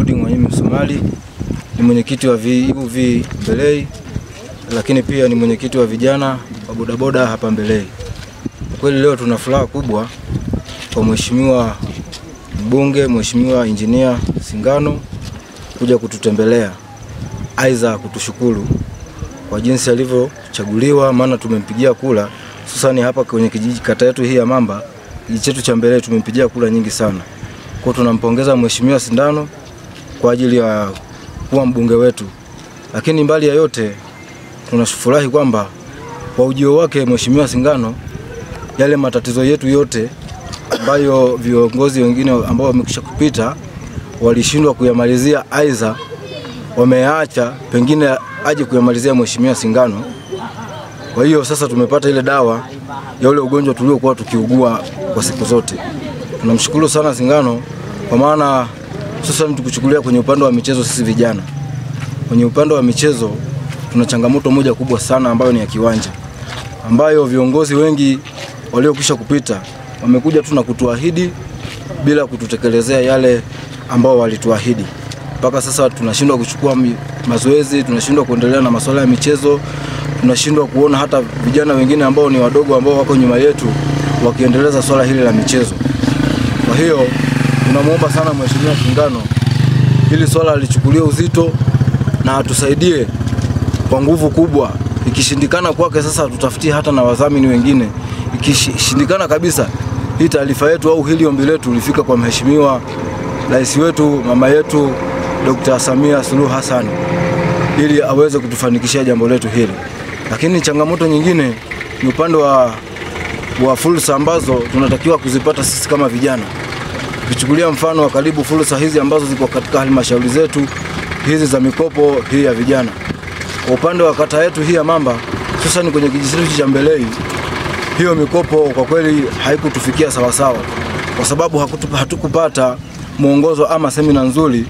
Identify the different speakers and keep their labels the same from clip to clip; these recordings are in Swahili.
Speaker 1: Eliud Mwanyimi Msumali, ni mwenyekiti wa VUV Mbelei, lakini pia ni mwenyekiti wa vijana wa bodaboda hapa Mbelei. Kweli leo tuna furaha kubwa kwa mheshimiwa mbunge, mheshimiwa Engineer Singano kuja kututembelea, aidha kutushukuru kwa jinsi alivyochaguliwa, maana tumempigia kula hususani hapa kwenye kijiji kata yetu hii ya Mamba, kijiji chetu cha Mbelei tumempigia kula nyingi sana. Kwa tunampongeza mheshimiwa Singano kwa ajili ya kuwa mbunge wetu. Lakini mbali ya yote tunafurahi kwamba kwa ujio wake mheshimiwa Singano, yale matatizo yetu yote ambayo viongozi wengine ambao wamekwisha kupita walishindwa kuyamalizia, aidha wameacha, pengine aje kuyamalizia mheshimiwa Singano. Kwa hiyo sasa tumepata ile dawa ya ule ugonjwa tuliokuwa tukiugua kwa siku zote. Tunamshukuru sana Singano kwa maana sasa tukichukulia kwenye upande wa michezo, sisi vijana kwenye upande wa michezo tuna changamoto moja kubwa sana ambayo ni ya kiwanja, ambayo viongozi wengi waliokwisha kupita wamekuja tu na kutuahidi bila kututekelezea yale ambao walituahidi. Mpaka sasa tunashindwa kuchukua mazoezi, tunashindwa kuendelea na masuala ya michezo, tunashindwa kuona hata vijana wengine ambao ni wadogo ambao wako nyuma yetu wakiendeleza swala hili la michezo. Kwa hiyo tunamuomba sana mheshimiwa Singano hili swala lichukulie uzito na atusaidie kwa nguvu kubwa. Ikishindikana kwake sasa tutafutie hata na wadhamini wengine. Ikishindikana kabisa hii taarifa yetu au hili ombi letu lifika kwa mheshimiwa rais wetu, mama yetu Dr. Samia Suluhu Hassan, ili aweze kutufanikishia jambo letu hili. Lakini changamoto nyingine ni upande wa fursa ambazo tunatakiwa kuzipata sisi kama vijana. Tukichukulia mfano wa karibu fursa hizi ambazo ziko katika halmashauri zetu hizi za mikopo hii ya vijana. Kwa upande wa kata yetu hii ya Mamba, hususan kwenye kijiji chetu cha Mbelei, hiyo mikopo kwa kweli haikutufikia sawa sawa, kwa sababu hatukupata mwongozo ama semina nzuri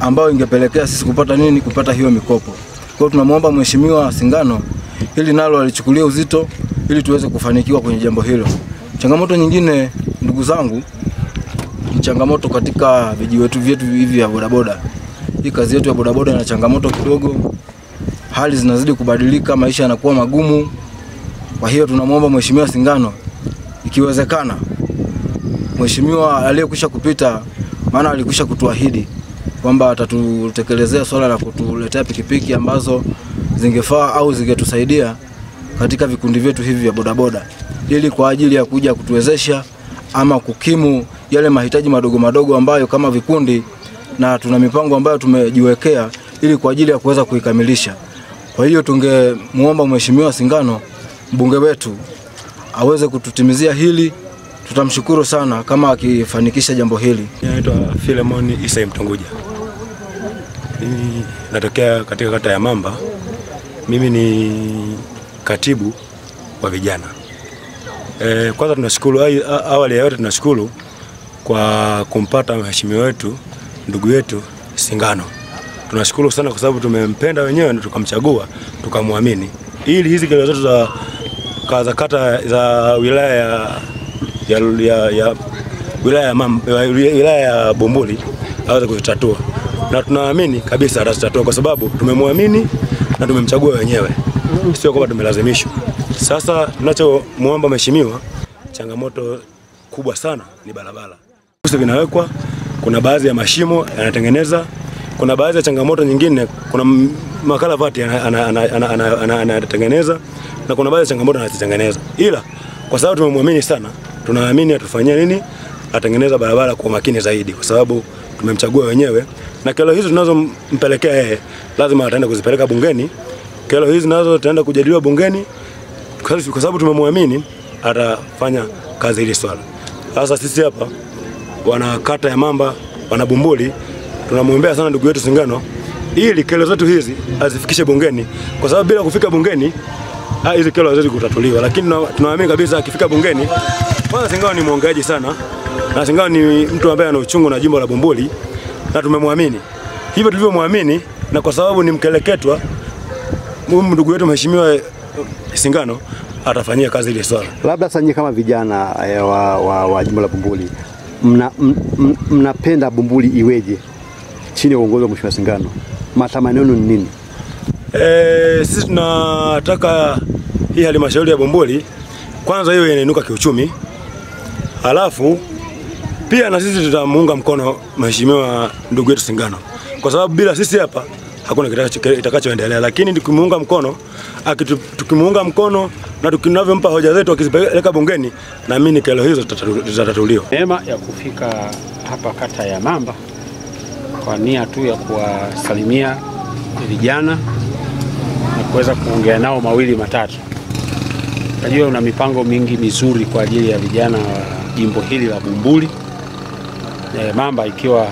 Speaker 1: ambayo ingepelekea sisi kupata hiyo mikopo. Kwa hiyo tunamuomba mheshimiwa Singano ili nalo alichukulia uzito ili tuweze kufanikiwa kwenye jambo hilo. Changamoto nyingine ndugu zangu ni changamoto katika vijiwetu vyetu hivi vya bodaboda. Hii kazi yetu ya bodaboda ina changamoto kidogo. Hali zinazidi kubadilika, maisha yanakuwa magumu. Kwa hiyo tunamuomba mheshimiwa Singano ikiwezekana, mheshimiwa aliyekwisha kupita, maana alikwisha kutuahidi kwamba atatutekelezea swala la kutuletea pikipiki ambazo zingefaa au zingetusaidia katika vikundi vyetu hivi vya bodaboda, ili kwa ajili ya kuja kutuwezesha ama kukimu yale mahitaji madogo madogo ambayo kama vikundi, na tuna mipango ambayo tumejiwekea ili kwa ajili ya kuweza kuikamilisha. Kwa hiyo tungemuomba mheshimiwa Singano, mbunge wetu, aweze kututimizia hili. Tutamshukuru sana kama akifanikisha jambo hili.
Speaker 2: Naitwa Philemon Isa Mtonguja. Mimi natokea katika kata ya Mamba. Mimi ni katibu wa vijana. Kwanza tunashukuru, awali ya yote tunashukuru kwa kumpata mheshimiwa wetu, ndugu yetu Singano. Tunashukuru sana kwa sababu tumempenda wenyewe na tukamchagua, tukamwamini. Ili hizi kero zetu za kata za wilaya ya Bumbuli aweze kuzitatua. Na tunaamini kabisa atazitatua kwa sababu tumemwamini na tumemchagua wenyewe. Sio kwamba tumelazimishwa. Sasa tunachomuomba mheshimiwa, changamoto kubwa sana ni barabara. Sisi vinawekwa, kuna baadhi ya mashimo yanatengeneza, kuna baadhi ya changamoto nyingine, kuna makalavati anatengeneza, na kuna baadhi ya changamoto anazitengeneza. Ila kwa sababu tumemwamini sana, tunaamini atufanyia nini? Atengeneza barabara kwa makini zaidi, kwa sababu tumemchagua wenyewe. Na kero hizo tunazompelekea yeye lazima ataenda kuzipeleka bungeni. Kero hizi nazo tutaenda kujadiliwa bungeni kwa sababu tumemwamini atafanya kazi hili swala. Sasa sisi hapa wana kata ya Mamba, wana Bumbuli, tunamwombea sana ndugu yetu Singano ili kero zetu hizi azifikishe bungeni, kwa sababu bila kufika bungeni hizi kero haziwezi kutatuliwa. Lakini tunaamini kabisa akifika bungeni, kwanza Singano ni mwongeaji sana, na Singano ni mtu ambaye ana uchungu na jimbo la Bumbuli, na tumemwamini. Hivyo tulivyomwamini, na kwa sababu ni mkeleketwa, ndugu yetu mheshimiwa Singano atafanyia kazi ile swala.
Speaker 3: Labda sasa kama vijana wa jimbo la Bumbuli, mnapenda Bumbuli iweje chini ya uongozi wa Mheshimiwa Singano, matamanio ni nini?
Speaker 2: Sisi tunataka hii halmashauri ya Bumbuli kwanza hiyo inainuka kiuchumi. Halafu pia na sisi tutamuunga mkono Mheshimiwa ndugu yetu Singano. Kwa sababu bila sisi hapa hakuna kitakachoendelea, lakini tukimuunga mkono, na tukivyompa hoja zetu akizipeleka bungeni, naamini kero hizo zitatatuliwa.
Speaker 4: Neema ya kufika hapa kata ya Mamba kwa nia tu ya kuwasalimia vijana na kuweza kuongea nao mawili matatu. Najua una mipango mingi mizuri kwa ajili ya vijana wa jimbo hili la Bumbuli, Mamba ikiwa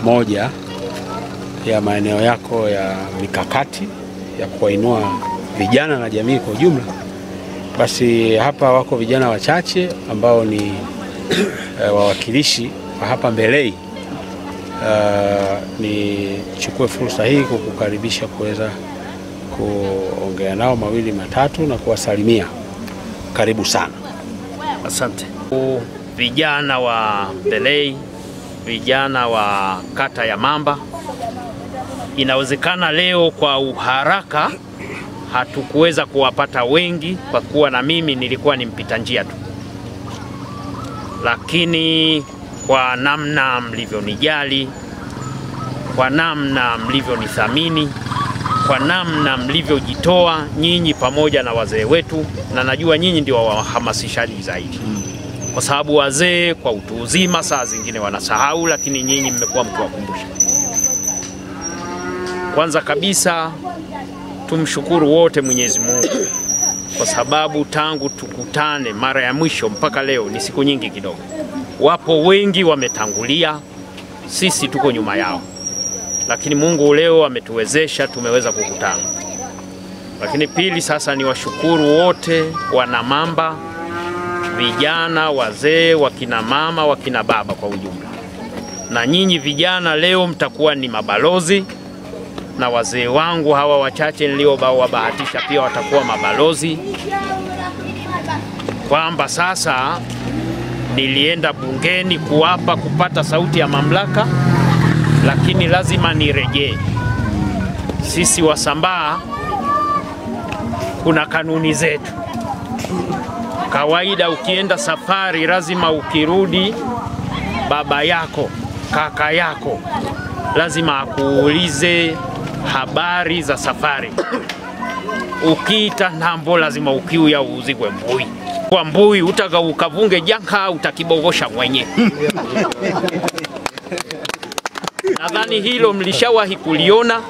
Speaker 4: moja ya maeneo yako ya mikakati ya kuwainua vijana na jamii kwa ujumla. Basi hapa wako vijana wachache ambao ni wawakilishi wa hapa Mbelei. Nichukue fursa hii kukukaribisha kuweza kuongea nao mawili matatu na kuwasalimia. Karibu sana.
Speaker 5: Asante. Vijana wa Mbelei, vijana wa kata ya Mamba, inawezekana leo kwa uharaka hatukuweza kuwapata wengi kwa kuwa na mimi nilikuwa ni mpita njia tu, lakini kwa namna mlivyonijali, kwa namna mlivyonithamini, kwa namna mlivyojitoa nyinyi pamoja na wazee wetu, na najua nyinyi ndio wahamasishaji zaidi, kwa sababu wazee kwa utu uzima saa zingine wanasahau, lakini nyinyi mmekuwa mkiwakumbusha. Kwanza kabisa tumshukuru wote Mwenyezi Mungu kwa sababu tangu tukutane mara ya mwisho mpaka leo ni siku nyingi kidogo. Wapo wengi wametangulia, sisi tuko nyuma yao, lakini Mungu leo ametuwezesha tumeweza kukutana. Lakini pili, sasa ni washukuru wote wana Mamba, vijana, wazee, wakina mama, wakina baba kwa ujumla. Na nyinyi vijana leo mtakuwa ni mabalozi, na wazee wangu hawa wachache niliowabahatisha pia watakuwa mabalozi, kwamba sasa nilienda bungeni kuapa kupata sauti ya mamlaka, lakini lazima nirejee. Sisi Wasambaa kuna kanuni zetu. Kawaida ukienda safari lazima ukirudi baba yako, kaka yako lazima akuulize habari za safari. Ukiita Nambo lazima ukiuya uzigwe mbui. Kwa mbui utaga ukavunge janka utakibogosha mwenye. Nadhani hilo mlishawahi kuliona.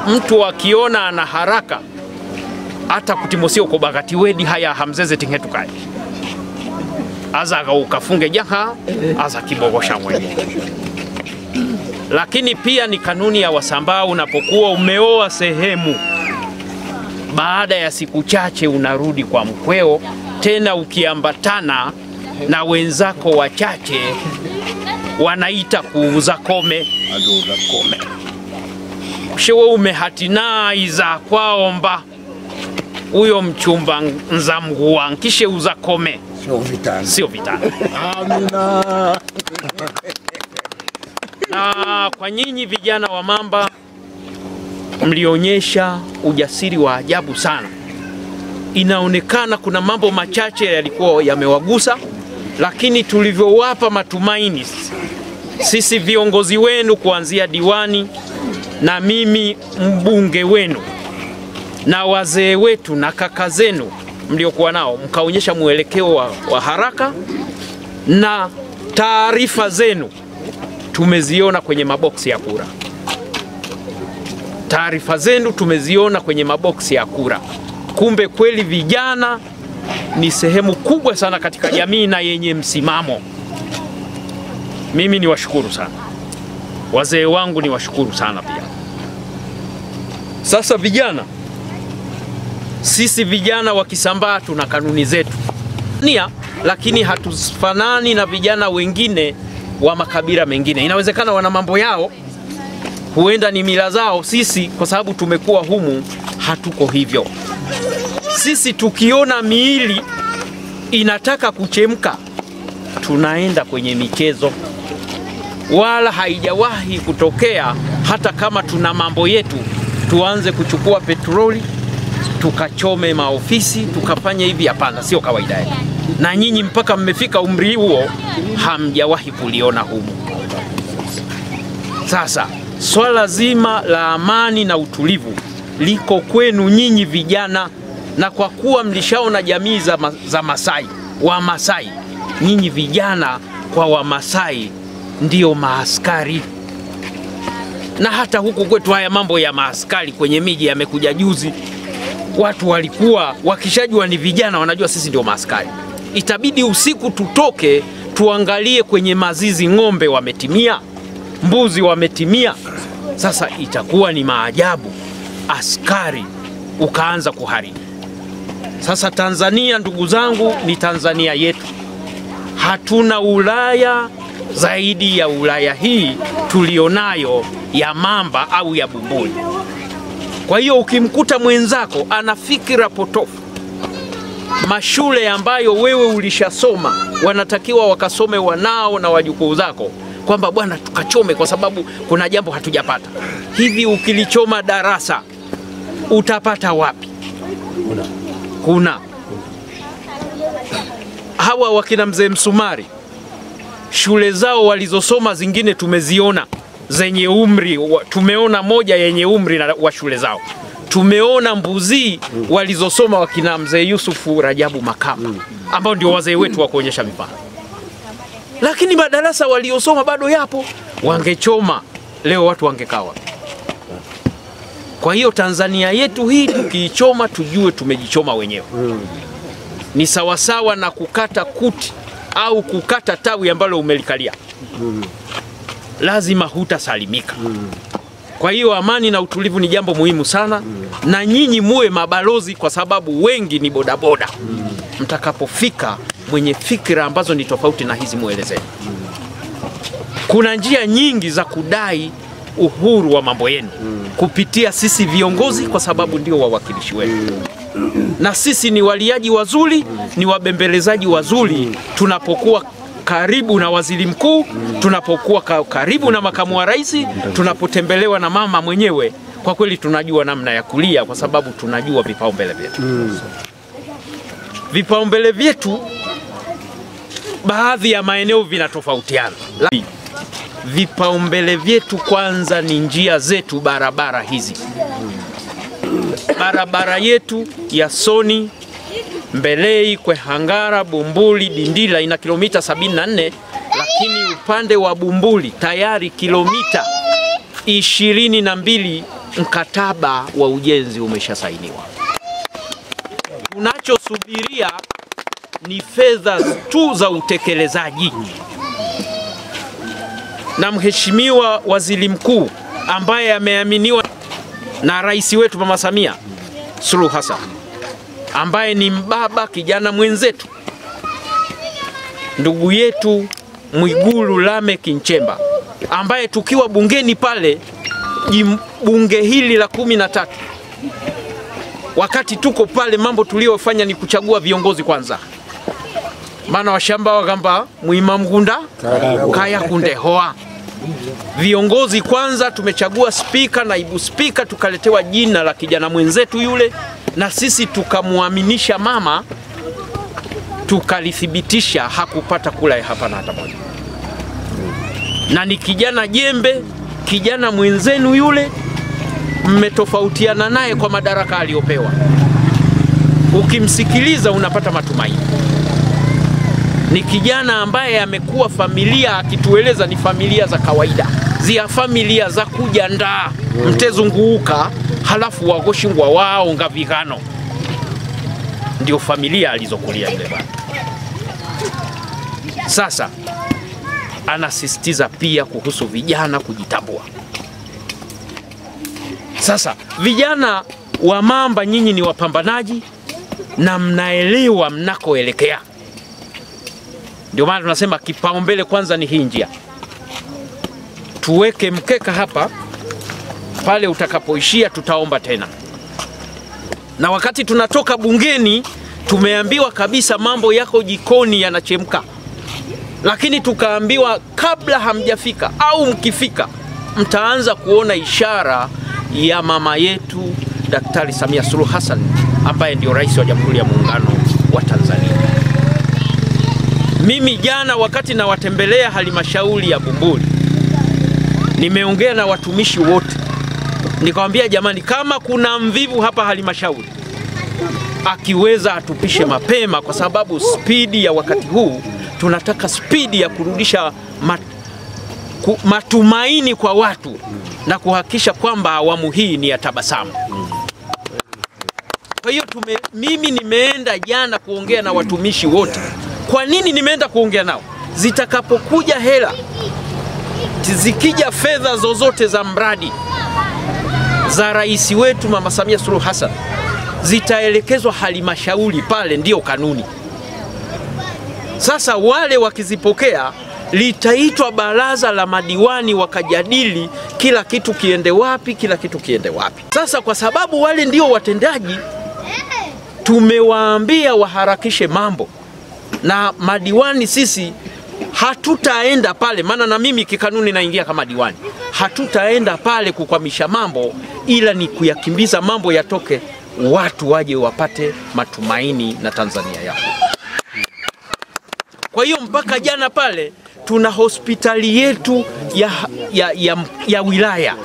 Speaker 5: Mtu akiona ana haraka hata kutimosio kwa bagati wedi haya hamzeze tingetu kai. Aza ukafunge janka aza kibogosha mwenye. Lakini pia ni kanuni ya Wasambaa, unapokuwa umeoa sehemu, baada ya siku chache unarudi kwa mkweo, tena ukiambatana na wenzako wachache, wanaita kuuza kome. Shewe umehatinaiza kwaomba uyo mchumba nzamguwa nkishe uza kome. Sio vitana. Amina. Na kwa nyinyi vijana wa Mamba mlionyesha ujasiri wa ajabu sana. Inaonekana kuna mambo machache yalikuwa yamewagusa, lakini tulivyowapa matumaini sisi viongozi wenu kuanzia diwani na mimi mbunge wenu na wazee wetu na kaka zenu mliokuwa nao, mkaonyesha mwelekeo wa haraka, na taarifa zenu tumeziona kwenye maboksi ya kura. Taarifa zenu tumeziona kwenye maboksi ya kura. Kumbe kweli vijana ni sehemu kubwa sana katika jamii na yenye msimamo. Mimi ni washukuru sana. Wazee wangu ni washukuru sana pia. Sasa vijana, sisi vijana wa Kisambaa tuna kanuni zetu. Lakini hatufanani na vijana wengine wa makabila mengine. Inawezekana wana mambo yao, huenda ni mila zao. Sisi kwa sababu tumekuwa humu hatuko hivyo. Sisi tukiona miili inataka kuchemka, tunaenda kwenye michezo. Wala haijawahi kutokea hata kama tuna mambo yetu, tuanze kuchukua petroli tukachome maofisi tukafanya hivi? Hapana, sio kawaida yetu. Na nyinyi mpaka mmefika umri huo hamjawahi kuliona humu. Sasa swala zima la amani na utulivu liko kwenu nyinyi vijana, na kwa kuwa mlishaona jamii za Masai, wa Masai, nyinyi vijana kwa wa Masai ndio maaskari. Na hata huku kwetu haya mambo ya maaskari kwenye miji yamekuja juzi. Watu walikuwa wakishajua ni vijana wanajua sisi ndio maaskari. Itabidi usiku tutoke tuangalie kwenye mazizi, ng'ombe wametimia, mbuzi wametimia. Sasa itakuwa ni maajabu, askari ukaanza kuharibu. Sasa Tanzania, ndugu zangu, ni Tanzania yetu. Hatuna Ulaya zaidi ya Ulaya hii tulionayo ya mamba au ya bumbuli. Kwa hiyo ukimkuta mwenzako ana fikira potofu, mashule ambayo wewe ulishasoma wanatakiwa wakasome wanao na wajukuu zako, kwamba bwana tukachome kwa sababu kuna jambo hatujapata. Hivi ukilichoma darasa utapata wapi? Kuna hawa wakina mzee Msumari, shule zao walizosoma zingine tumeziona zenye umri, tumeona moja yenye umri wa shule zao. Tumeona Mbuzi walizosoma wakina mzee Yusufu Rajabu Makamba, ambao ndio wazee wetu wa kuonyesha mifano. Lakini madarasa waliosoma bado yapo. Wangechoma leo watu wangekawa. Kwa hiyo Tanzania yetu hii tukiichoma tujue tumejichoma wenyewe. Ni sawasawa na kukata kuti au kukata tawi ambalo umelikalia. Lazima hutasalimika. Kwa hiyo amani na utulivu ni jambo muhimu sana, na nyinyi muwe mabalozi, kwa sababu wengi ni bodaboda. Mtakapofika mwenye fikra ambazo ni tofauti na hizi muelezeni. Kuna njia nyingi za kudai uhuru wa mambo yenu kupitia sisi viongozi, kwa sababu ndio wawakilishi wenu. Na sisi ni waliaji wazuri, ni wabembelezaji wazuri tunapokuwa karibu na waziri mkuu, tunapokuwa karibu na makamu wa rais, tunapotembelewa na mama mwenyewe. Kwa kweli tunajua namna ya kulia, kwa sababu tunajua vipaumbele vyetu. Vipaumbele vyetu baadhi ya maeneo vinatofautiana. Vipaumbele vyetu kwanza ni njia zetu, barabara hizi. Barabara yetu ya Soni, Mbelei, Kwehangara, Bumbuli, Dindila ina kilomita 74, lakini upande wa Bumbuli tayari kilomita 22 mkataba wa ujenzi umeshasainiwa. Tunachosubiria ni fedha tu za utekelezaji. Na Mheshimiwa Waziri Mkuu ambaye ameaminiwa na rais wetu Mama Samia Suluhu Hassan, ambaye ni mbaba kijana mwenzetu, ndugu yetu Mwigulu Lameck Nchemba, ambaye tukiwa bungeni pale bunge hili la 13, wakati tuko pale, mambo tuliyofanya ni kuchagua viongozi kwanza. Maana washamba wagamba muima mgunda kaya kunde hoa. Viongozi kwanza, tumechagua spika, naibu spika, tukaletewa jina la kijana mwenzetu yule, na sisi tukamuaminisha mama, tukalithibitisha hakupata kula hapa na hata moja. Na ni kijana jembe, kijana mwenzenu yule, mmetofautiana naye kwa madaraka aliyopewa. Ukimsikiliza unapata matumaini. Ni kijana ambaye amekuwa familia, akitueleza ni familia za kawaida, zia familia za kujandaa mtezunguuka halafu wagoshingwa wao ngavigano. Ndio familia alizokulia yule baba. Sasa anasisitiza pia kuhusu vijana kujitambua. Sasa vijana wa Mamba, nyinyi ni wapambanaji na mnaelewa mnakoelekea. Ndio maana tunasema kipaumbele kwanza ni hii njia. Tuweke mkeka hapa, pale utakapoishia tutaomba tena. Na wakati tunatoka bungeni tumeambiwa kabisa mambo yako jikoni yanachemka. Lakini tukaambiwa kabla hamjafika au mkifika mtaanza kuona ishara ya mama yetu Daktari Samia Suluhu Hassan ambaye ndio rais wa Jamhuri ya Muungano wa Tanzania. Mimi jana wakati nawatembelea halmashauri ya Bumbuli, nimeongea na watumishi wote. Nikamwambia jamani, kama kuna mvivu hapa halmashauri, akiweza atupishe mapema, kwa sababu spidi ya wakati huu tunataka spidi ya kurudisha matumaini kwa watu na kuhakikisha kwamba awamu hii ni ya tabasamu. Kwa hiyo mimi nimeenda jana kuongea na watumishi wote. Kwa nini nimeenda kuongea nao? Zitakapokuja hela, zikija fedha zozote za mradi za rais wetu Mama Samia Suluhu Hassan, zitaelekezwa halmashauri, pale ndio kanuni. Sasa wale wakizipokea, litaitwa baraza la madiwani wakajadili kila kitu kiende wapi, kila kitu kiende wapi. Sasa kwa sababu wale ndio watendaji, tumewaambia waharakishe mambo, na madiwani sisi hatutaenda pale, maana na mimi kikanuni naingia kama diwani. Hatutaenda pale kukwamisha mambo, ila ni kuyakimbiza mambo yatoke, watu waje wapate matumaini na Tanzania yao. Kwa hiyo mpaka jana pale tuna hospitali yetu ya wilaya,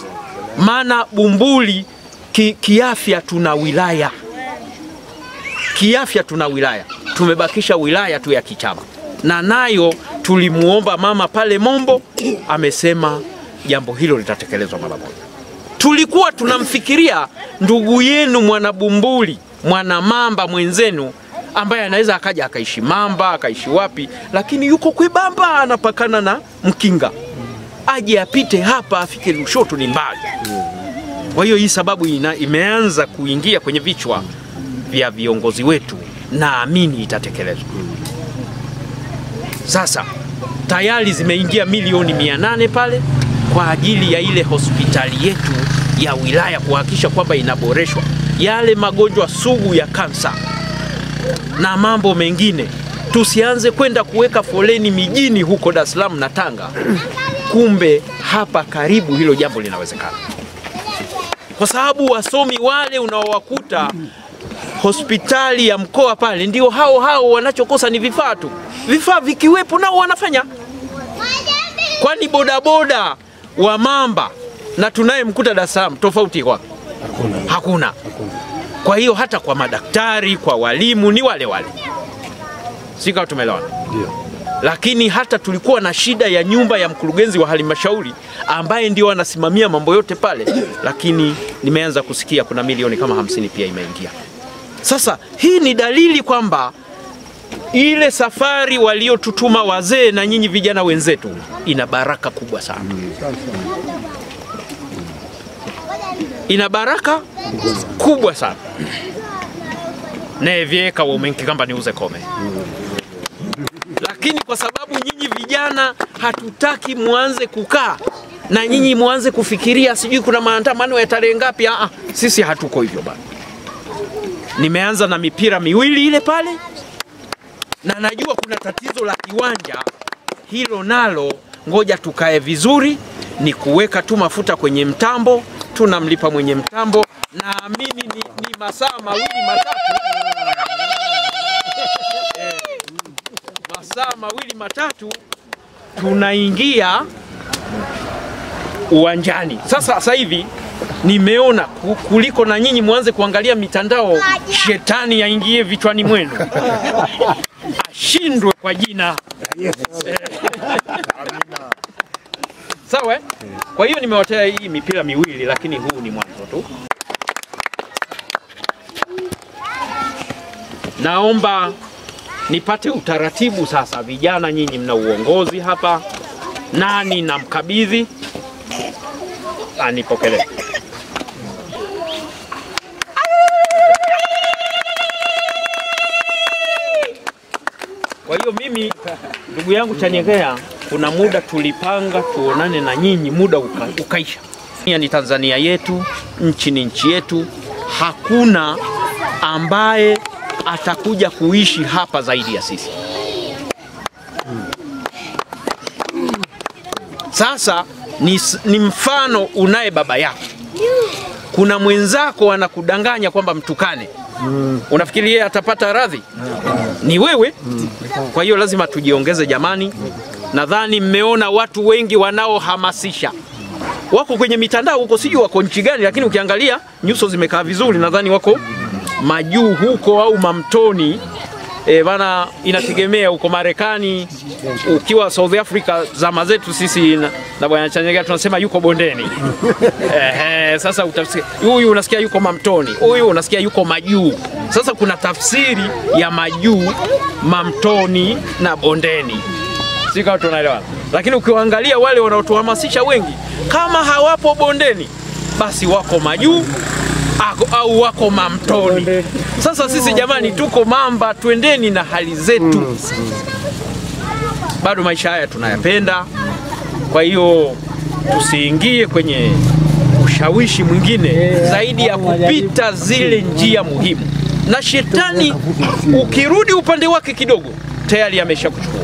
Speaker 5: maana Bumbuli kiafya tuna wilaya. Kiafya tuna wilaya, tumebakisha wilaya tu ya Kichama, na nayo tulimuomba mama pale Mombo, amesema jambo hilo litatekelezwa mara moja. Tulikuwa tunamfikiria ndugu yenu mwana Bumbuli, mwana Mamba mwenzenu, ambaye anaweza akaja akaishi Mamba, akaishi wapi, lakini yuko Kwebamba, anapakana na Mkinga, aje apite hapa afike Lushoto, ni mbali. Kwa hiyo hii sababu imeanza kuingia kwenye vichwa vya viongozi wetu, naamini itatekelezwa. Sasa tayari zimeingia milioni 800 pale kwa ajili ya ile hospitali yetu ya wilaya, kuhakikisha kwamba inaboreshwa yale magonjwa sugu ya kansa na mambo mengine. Tusianze kwenda kuweka foleni mijini huko Dar es Salaam na Tanga, kumbe hapa karibu hilo jambo linawezekana. Kwa sababu wasomi wale unaowakuta hospitali ya mkoa pale ndio hao wanachokosa ni vifaa tu. Vifaa vikiwepo nao wanafanya. Kwani bodaboda wa Mamba na tunayemkuta Dar es Salaam tofauti kwa? Hakuna. Kwa hiyo hata kwa madaktari, kwa walimu ni wale wale. Sika tumeelewana? Ndio. Lakini hata tulikuwa na shida ya nyumba ya mkurugenzi wa halmashauri ambaye ndio anasimamia mambo yote pale, lakini nimeanza kusikia kuna milioni kama 50 pia imeingia. Sasa hii ni dalili kwamba ile safari waliotutuma wazee na nyinyi vijana wenzetu ina baraka kubwa sana. Ina baraka kubwa sana. Nevyeka womenki kamba niuze kome. Lakini kwa sababu nyinyi vijana hatutaki muanze kukaa na nyinyi muanze kufikiria sijui kuna maandamano ya tarehe ngapi, sisi hatuko hivyo bana. Nimeanza na mipira miwili ile pale, na najua kuna tatizo la kiwanja hilo, nalo ngoja tukae vizuri, ni kuweka tu mafuta kwenye mtambo, tunamlipa mwenye mtambo, naamini ni masaa mawili matatu masaa mawili matatu tunaingia uwanjani. Sasa hivi nimeona kuliko na nyinyi muanze kuangalia mitandao, shetani yaingie vichwani mwenu. Ashindwe kwa jina. Sawa? Kwa hiyo nimewatea hii mipira miwili, lakini huu ni mwanzo tu. Naomba nipate utaratibu sasa. Vijana nyinyi mna uongozi hapa, nani namkabidhi anipokelee. Kwa hiyo mimi ndugu yangu Chanyegea, kuna muda tulipanga tuonane na nyinyi, muda ukaisha. Ni Tanzania yetu, nchi ni nchi yetu, hakuna ambaye atakuja kuishi hapa zaidi ya sisi. Sasa ni mfano unaye baba yako. Kuna mwenzako anakudanganya kwamba mtukane. Unafikiri yeye atapata radhi? Ni wewe. Kwa hiyo lazima tujiongeze jamani. Nadhani mmeona watu wengi wanaohamasisha. Wako kwenye mitandao huko, sijui wako nchi gani, lakini ukiangalia nyuso zimekaa vizuri, nadhani wako majuu huko au Mamtoni. Bana, inategemea huko Marekani. Ukiwa South Africa zama zetu sisi na bwana Chanyega tunasema yuko bondeni. Sasa utafsiri huyu unasikia yuko Mamtoni, huyu unasikia yuko majuu. Sasa kuna tafsiri ya majuu, Mamtoni na bondeni. Si kama tunaelewa. Lakini ukiangalia wale wanaotuhamasisha wengi, kama hawapo bondeni basi wako majuu au wako Mamtoni. Sasa sisi jamani tuko Mamba, twendeni na hali zetu. Bado maisha haya tunayapenda. Kwa hiyo tusiingie kwenye ushawishi mwingine zaidi ya kupita zile njia muhimu. Na shetani ukirudi upande wake kidogo tayari ameshakuchukua.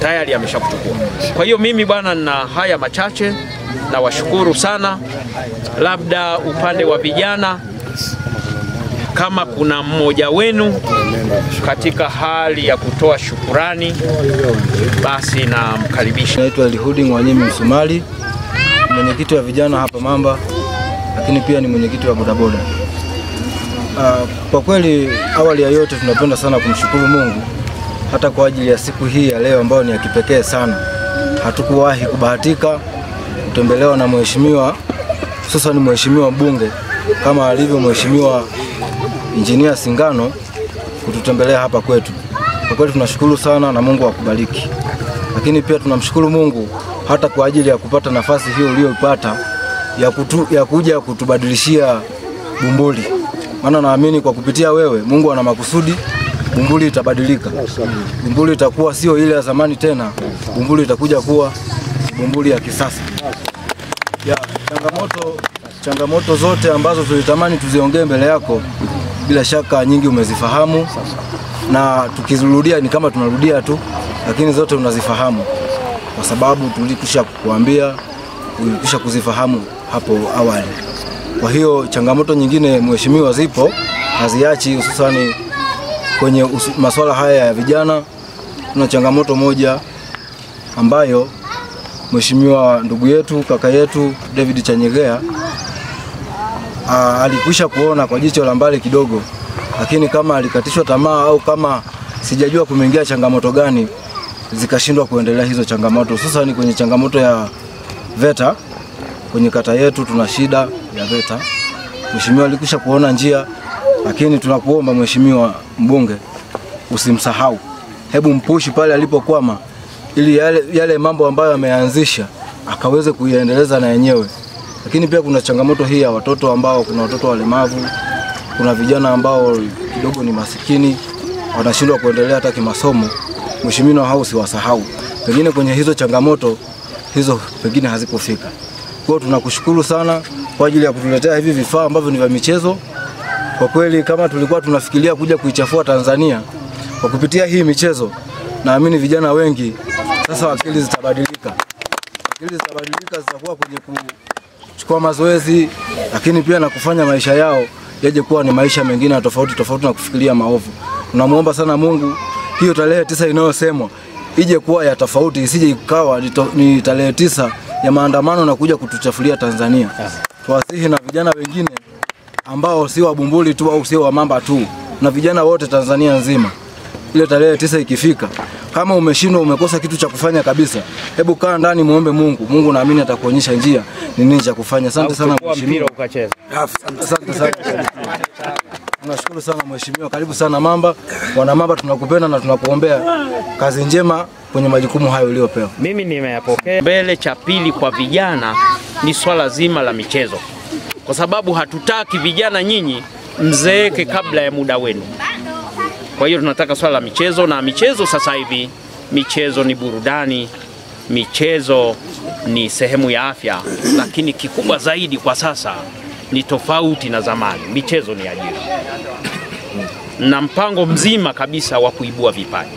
Speaker 5: Tayari ameshakuchukua. Kwa hiyo mimi bwana na haya machache na washukuru sana. Labda upande wa vijana, kama kuna mmoja wenu katika hali ya kutoa shukurani, basi na mkaribisha.
Speaker 1: Naitwa Elihudi Mwanyimi Msumali, mwenyekiti wa vijana hapa Mamba, lakini pia ni mwenyekiti wa bodaboda. Kwa kweli awali ya yote tunapenda sana kumshukuru Mungu hata kwa ajili ya siku hii ya leo ambayo ni ya kipekee sana. Hatukuwahi kubahatika kutembelewa na mheshimiwa, hususan mheshimiwa mbunge kama alivyo mheshimiwa Injinia Singano kututembelea hapa kwetu. Kwa kweli tunashukuru sana na Mungu akubariki. Lakini pia tunamshukuru Mungu hata kwa ajili ya kupata nafasi hiyo uliyopata ya kuja kutubadilishia Bumbuli. Maana naamini kwa kupitia wewe Mungu ana makusudi, Bumbuli itabadilika. Bumbuli itakuwa sio ile ya zamani tena. Bumbuli itakuja kuwa Bumbuli ya kisasa. Ya changamoto zote ambazo tulitamani tuziongee mbele yako, bila shaka nyingi umezifahamu, na tukizirudia ni kama tunarudia tu, lakini zote unazifahamu kwa sababu tulikwisha kukuambia, ulikwisha kuzifahamu hapo awali. Kwa hiyo changamoto nyingine mheshimiwa zipo, haziachi, hususani kwenye masuala haya ya vijana. Kuna changamoto moja ambayo mheshimiwa ndugu yetu, kaka yetu David Chanyegea alikwisha kuona kwa jicho la mbali kidogo, lakini kama alikatishwa tamaa au kama sijajua kumeingia changamoto gani zikashindwa kuendelea hizo changamoto. Sasa ni kwenye changamoto ya VETA kwenye kata yetu, tuna shida ya VETA. Mheshimiwa alikwisha kuona njia, lakini tunakuomba mheshimiwa mbunge usimsahau. Hebu mpushi pale alipokwama ili yale mambo ambayo ameanzisha akaweze kuiendeleza na yenyewe. Lakini pia kuna changamoto hii ya watoto ambao, kuna watoto walemavu, kuna vijana ambao kidogo ni masikini, wanashindwa kuendelea hata kimasomo. Mheshimiwa hao usiwasahau. Pengine kwenye hizo changamoto hizo pengine hazikufika. Kwa hiyo tunakushukuru sana kwa ajili ya kutuletea hivi vifaa ambavyo ni vya michezo. Kwa kweli kama tulikuwa tunafikiria kuja kuichafua Tanzania kwa kupitia hii michezo, naamini vijana wengi sasa akili zitabadilika. Akili zitabadilika, zitakuwa kwenye kuchukua mazoezi, lakini pia na kufanya maisha yao yaje kuwa ni maisha mengine tofauti na kufikiria maovu. Tunamuomba sana Mungu hiyo tarehe 9 inayosemwa ije kuwa ya tofauti, isije ikawa ni tarehe 9 ya maandamano na kuja kutuchafulia Tanzania. Tuwasihi na vijana wengine ambao si wa Bumbuli tu au si wa Mamba tu, na vijana wote Tanzania nzima, ile tarehe 9 ikifika, kama umeshindwa, umekosa kitu cha kufanya kabisa, hebu kaa ndani muombe Mungu. Mungu naamini atakuonyesha njia ni nini cha kufanya. Asante sana mheshimiwa. Asante sana. Tunashukuru sana mheshimiwa. Karibu sana Mamba. Wana Mamba tunakupenda na tunakuombea kazi njema kwenye majukumu hayo uliyopewa.
Speaker 5: Mimi nimeyapokea. Mbele cha pili kwa vijana ni swala zima la michezo. Kwa sababu hatutaki vijana nyinyi mzeeke kabla ya muda wenu. Kwa hiyo tunataka swala la michezo, na michezo sasa hivi, michezo ni burudani, michezo ni sehemu ya afya, lakini kikubwa zaidi kwa sasa ni tofauti na zamani. Michezo ni ajira. Na mpango mzima kabisa wa kuibua vipaji.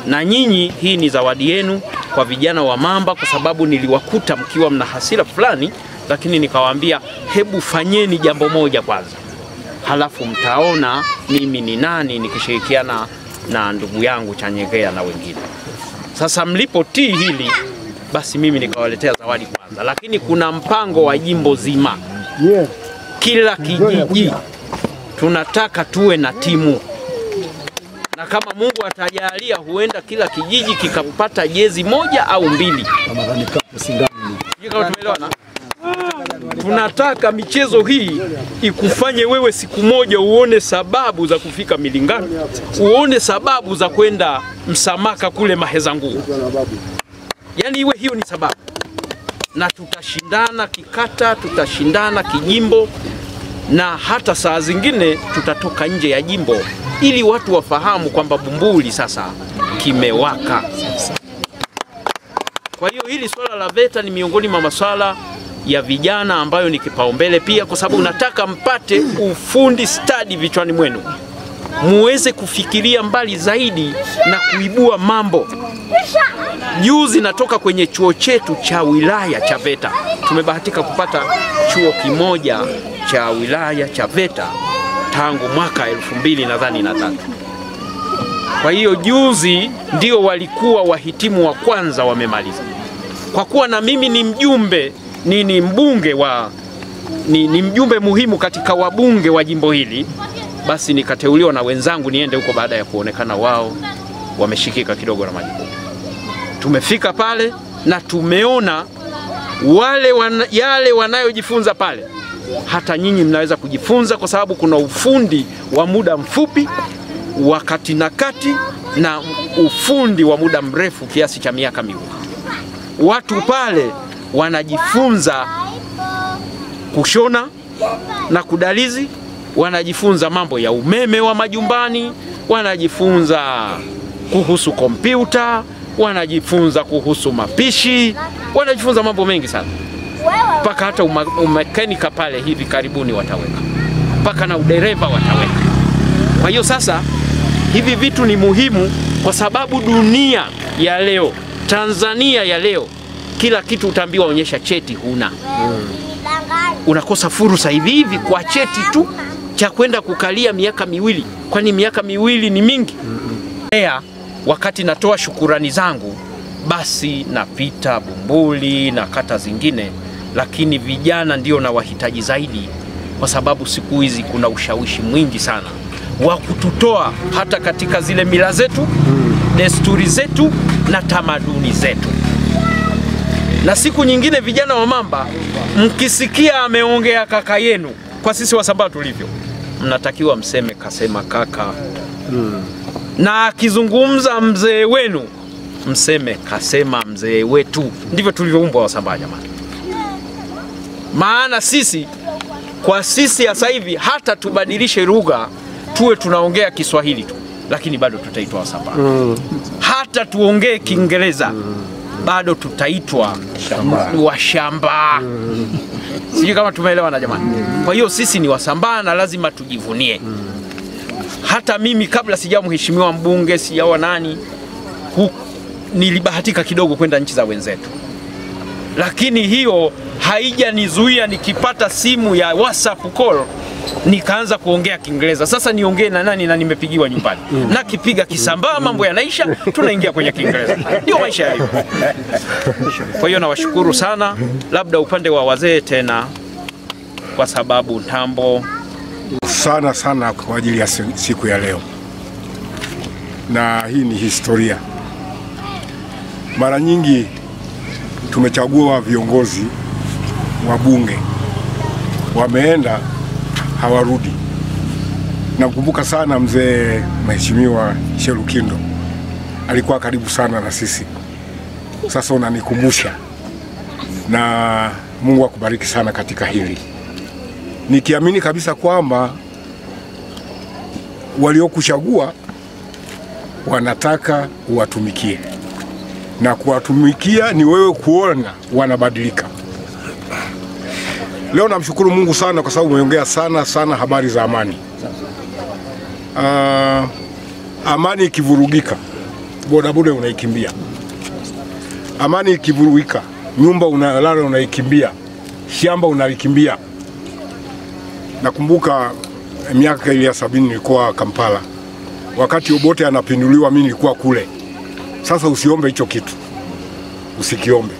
Speaker 5: Na nyinyi hii ni zawadi yenu, kwa vijana wa Mamba, kwa sababu niliwakuta mkiwa mna hasira fulani, lakini nikawaambia hebu fanyeni jambo moja kwanza, halafu mtaona mimi ni nani nikishirikiana na ndugu yangu Chanyegea na wengine. Sasa mlipotii hili, basi mimi nikawaletea zawadi kwanza, lakini kuna mpango wa jimbo zima. Kila kijiji tunataka tuwe na timu, na kama Mungu atajalia, huenda kila kijiji kikapata jezi moja au mbili. Tumeelewana? Tunataka michezo hii ikufanye wewe siku moja uone sababu za kufika Milingano, uone sababu za kwenda Msamaka kule Maheza Nguo. Yaani iwe hiyo ni sababu. Na tutashindana kikata, tutashindana kijimbo, na hata saa zingine tutatoka nje ya jimbo ili watu wafahamu kwamba Bumbuli sasa kimewaka. Kwa hiyo hili swala la VETA ni miongoni mwa masuala ya vijana ambayo ni kipaumbele pia, kwa sababu nataka mpate ufundi stadi vichwani mwenu, muweze kufikiria mbali zaidi na kuibua mambo. Juzi natoka kwenye chuo chetu cha wilaya cha VETA. Tumebahatika kupata chuo kimoja cha wilaya cha VETA tangu mwaka 2003. Kwa hiyo juzi ndio walikuwa wahitimu wa kwanza wamemaliza. Kwa kuwa na mimi ni mjumbe, ni mbunge wa ni mjumbe muhimu katika wabunge wa jimbo hili, basi nikateuliwa na wenzangu niende huko baada ya kuonekana wao wameshikika kidogo na majukumu. Tumefika pale na tumeona yale wanayojifunza pale, hata nyinyi mnaweza kujifunza, kwa sababu kuna ufundi wa muda mfupi, wa kati na kati, na ufundi wa muda mrefu kiasi cha miaka miwili. Watu pale wanajifunza kushona na kudalizi, wanajifunza mambo ya umeme wa majumbani, wanajifunza kuhusu kompyuta, wanajifunza kuhusu mapishi, wanajifunza mambo mengi sana. Paka hata umekanika pale hivi karibuni wataweka, paka na udereva wataweka. Kwa hiyo sasa hivi vitu ni muhimu, kwa sababu dunia ya leo, Tanzania ya leo, kila kitu utaambiwa onyesha cheti, huna. Unakosa fursa hivi kwa cheti tu cha kwenda kukalia miaka miwili, kwani miaka miwili ni mingi. Wakati natoa shukurani zangu, basi napita Bumbuli na kata zingine, lakini vijana ndio na wahitaji zaidi, kwa sababu siku hizi kuna ushawishi mwingi sana wa kututoa hata katika zile mila zetu, desturi zetu na tamaduni zetu. Na siku nyingine vijana wa Mamba, mkisikia ameongea kaka yenu, kwa sisi Wasambaa tulivyo, mnatakiwa mseme kasema kaka. Na akizungumza mzee wenu, mseme kasema mzee wetu. Ndivyo tulivyoumbwa Wasambaa jamani. Maana sisi, kwa sisi sasa hivi hata tubadilishe lugha tuwe tunaongea Kiswahili tu, lakini bado tutaitwa Wasambaa. Hata tuongee Kiingereza bado tutaitwa Washamba. Sijui kama tumeelewana jamani. Kwa hiyo sisi ni Wasambaa na lazima tujivunie. Hata mimi kabla sijawa mheshimiwa mbunge, sijawa nani, nilibahatika kidogo kwenda nchi za wenzetu. Lakini hiyo haijanizuia nikipata simu ya WhatsApp call nikaanza kuongea Kiingereza. Sasa niongee na nani na nimepigiwa nyumbani? Na kipiga Kisambaa mambo yanaisha, tunaingia kwenye Kiingereza. Ndio maisha yao. Kwa hiyo nawashukuru sana, labda upande wa wazee tena, kwa sababu tambo
Speaker 6: sana kwa ajili ya siku ya leo. Na hii ni historia. Mara nyingi tumechagua viongozi wa bunge, wameenda hawarudi. Nakumbuka sana mzee Mheshimiwa Sherukindo, alikuwa karibu sana na sisi. Sasa unanikumbusha, na Mungu akubariki sana katika hili. Nikiamini kabisa kwamba waliokuchagua wanataka uwatumikie, na kuwatumikia ni wewe kuona wanabadilika. Leo namshukuru Mungu sana kwa sababu umeongea sana habari za amani. Amani ikivurugika, bodaboda unaikimbia. Amani ikivuruika, nyumba unalala unaikimbia, shamba unalikimbia. Nakumbuka miaka ile ya 70 nilikuwa Kampala. Wakati Obote anapinduliwa mimi nilikuwa kule. Sasa usiombe hicho kitu. Usikiombe.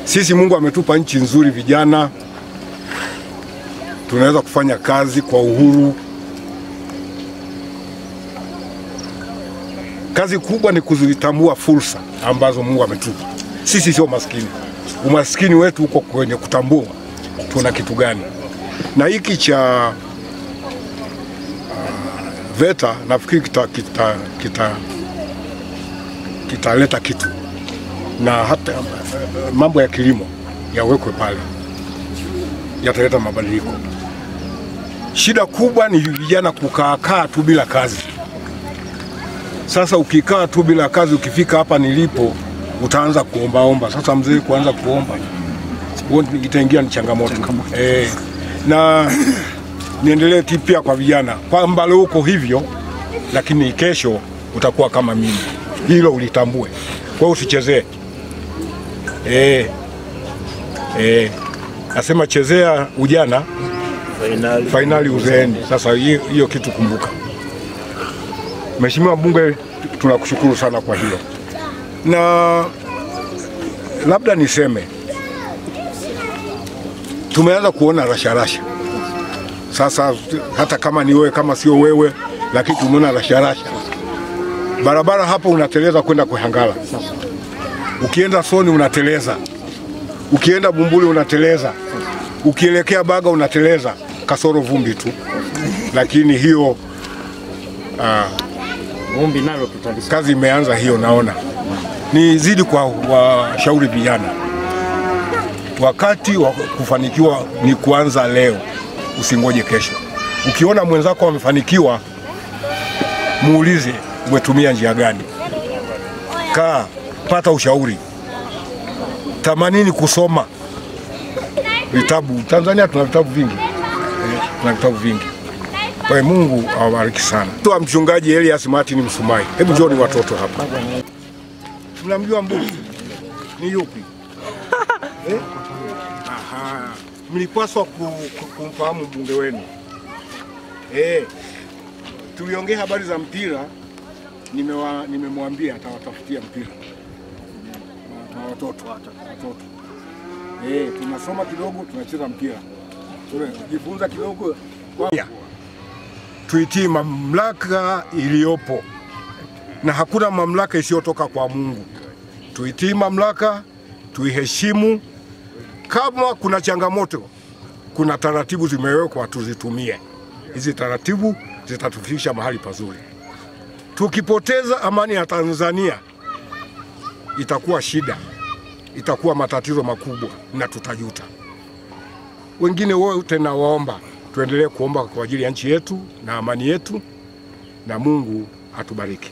Speaker 6: Sisi Mungu ametupa nchi nzuri, vijana tunaweza kufanya kazi kwa uhuru. Kazi kubwa ni kuzitambua fursa ambazo Mungu ametupa. Sisi sio maskini. Umaskini wetu uko kwenye kutambua tuna kitu gani. Na hiki cha VETA nafikiri kitaleta kitu, na hata mambo ya kilimo yawekwe pale, yataleta mabadiliko. Shida kubwa ni vijana kukaa tu bila kazi. Sasa ukikaa tu bila kazi, ukifika hapa nilipo utaanza kuomba. Sasa mzee kuanza kuomba itaingia ni changamoto. Na niendelee pia kwa vijana kwamba leo uko hivyo, lakini kesho utakuwa kama mimi. Hilo ulitambue. Kwa hiyo usichezee. Nasema chezea ujana, finali uzeeni. Sasa hiyo kitu kumbuka. Mheshimiwa Mbunge, tunakushukuru sana kwa hilo. Na labda niseme tumeanza kuona rasharasha. Sasa hata kama ni wewe kama sio wewe, lakini tumeona rasharasha. Barabara hapo unateleza kwenda Kuhangala. Ukienda Soni unateleza. Ukienda Bumbuli unateleza. Ukielekea Baga unateleza, kasoro vumbi tu. Lakini hiyo
Speaker 5: vumbi nalo tutalisa.
Speaker 6: Kazi imeanza hiyo naona. Nizidi kwa washauri vijana. Wakati wa kufanikiwa ni kuanza leo, usingoje kesho. Ukiona mwenzako amefanikiwa, muulize umetumia njia gani. Kaa, pata ushauri. Tamanini kusoma vitabu. Tanzania tuna vitabu vingi. Tuna vitabu vingi. Kwa Mungu awabariki sana. Toa mchungaji Elias Martin Msumai. Hebu njoni watoto hapa. Mnamjua Mbunge? Ni yupi? Aha. Mlipaswa kumfahamu mbunge wenu. Tuliongea habari za mpira, nimemwambia atawatafutia mpira. Na watoto. Tunasoma kidogo, tunacheza mpira. Tunajifunza kidogo. Tuitii mamlaka iliyopo. Na hakuna mamlaka isiyotoka kwa Mungu. Tuitii mamlaka, tuiheshimu. Kama kuna changamoto, kuna taratibu zimewekwa, tuzitumie. Hizi taratibu zitatufikisha mahali pazuri. Tukipoteza amani ya Tanzania, itakuwa shida, itakuwa matatizo makubwa na tutajuta. Wengine wote na waomba, tuendelee kuomba kwa ajili ya nchi yetu na amani yetu, na Mungu atubariki.